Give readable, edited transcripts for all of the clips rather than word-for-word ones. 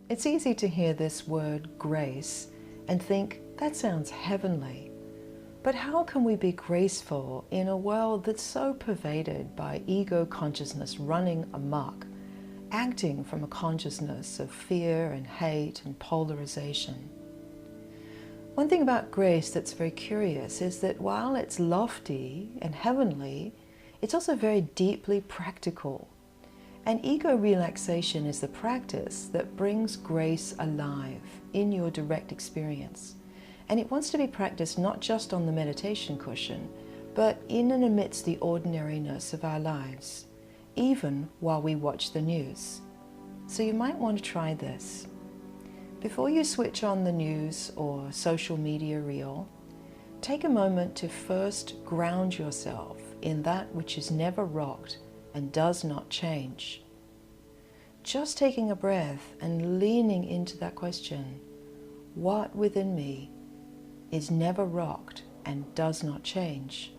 It's easy to hear this word grace and think, that sounds heavenly. But how can we be graceful in a world that's so pervaded by ego consciousness running amok, acting from a consciousness of fear and hate and polarization? One thing about grace that's very curious is that while it's lofty and heavenly, it's also very deeply practical. And ego relaxation is the practice that brings grace alive in your direct experience. And it wants to be practiced not just on the meditation cushion, but in and amidst the ordinariness of our lives, even while we watch the news. So you might want to try this. Before you switch on the news or social media reel, take a moment to first ground yourself in that which is never rocked and does not change. Just taking a breath and leaning into that question, what within me is never rocked and does not change,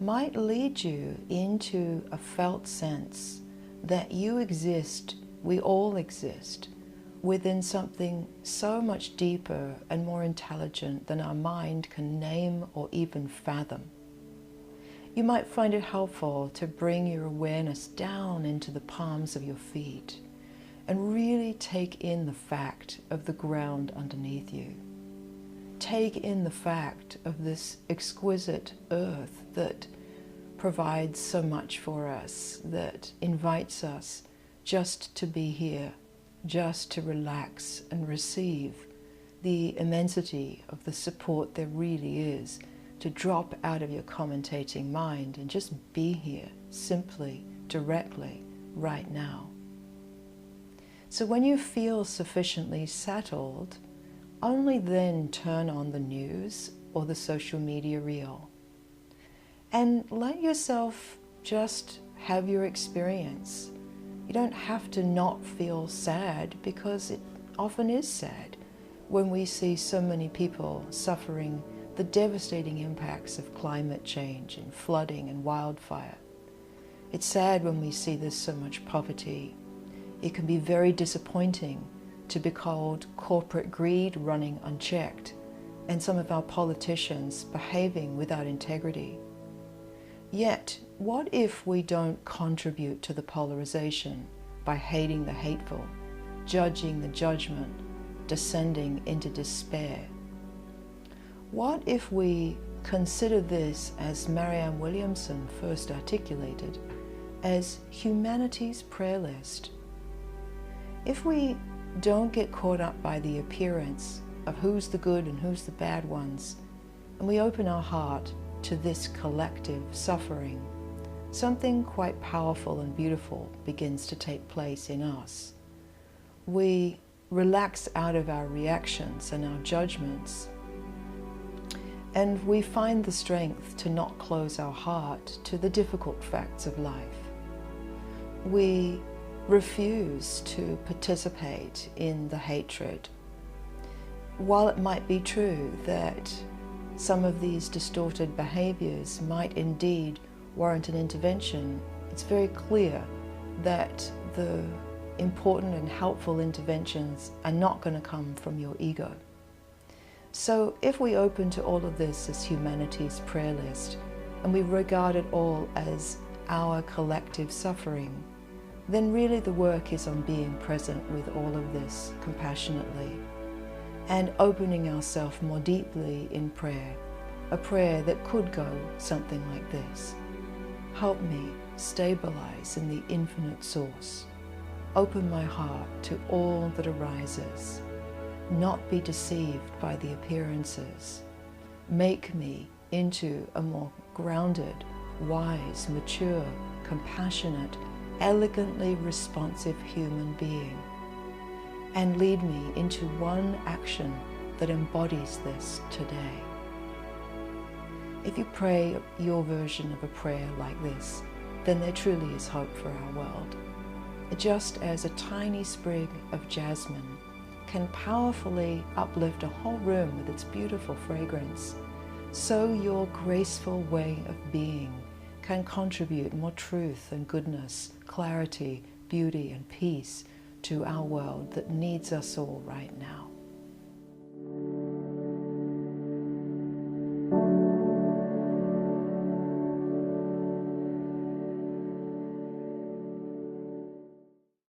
might lead you into a felt sense that you exist, we all exist, within something so much deeper and more intelligent than our mind can name or even fathom. You might find it helpful to bring your awareness down into the palms of your feet and really take in the fact of the ground underneath you. Take in the fact of this exquisite earth that provides so much for us, that invites us just to be here, just to relax and receive the immensity of the support there really is, to drop out of your commentating mind and just be here, simply, directly, right now. So when you feel sufficiently settled, only then turn on the news or the social media reel. And let yourself just have your experience. You don't have to not feel sad, because it often is sad when we see so many people suffering the devastating impacts of climate change and flooding and wildfire. It's sad when we see there's so much poverty. It can be very disappointing to behold corporate greed running unchecked and some of our politicians behaving without integrity. Yet, what if we don't contribute to the polarization by hating the hateful, judging the judgment, descending into despair? What if we consider this, as Marianne Williamson first articulated, as humanity's prayer list? If we don't get caught up by the appearance of who's the good and who's the bad ones, and we open our heart to this collective suffering, something quite powerful and beautiful begins to take place in us. We relax out of our reactions and our judgments, and we find the strength to not close our heart to the difficult facts of life. We refuse to participate in the hatred. While it might be true that some of these distorted behaviors might indeed warrant an intervention, it's very clear that the important and helpful interventions are not going to come from your ego. So if we open to all of this as humanity's prayer list, and we regard it all as our collective suffering, then really the work is on being present with all of this compassionately and opening ourselves more deeply in prayer, a prayer that could go something like this. Help me stabilize in the infinite source. Open my heart to all that arises. Not be deceived by the appearances. Make me into a more grounded, wise, mature, compassionate, elegantly responsive human being. And lead me into one action that embodies this today. If you pray your version of a prayer like this, then there truly is hope for our world. Just as a tiny sprig of jasmine can powerfully uplift a whole room with its beautiful fragrance, so your graceful way of being can contribute more truth and goodness, clarity, beauty and peace to our world that needs us all right now.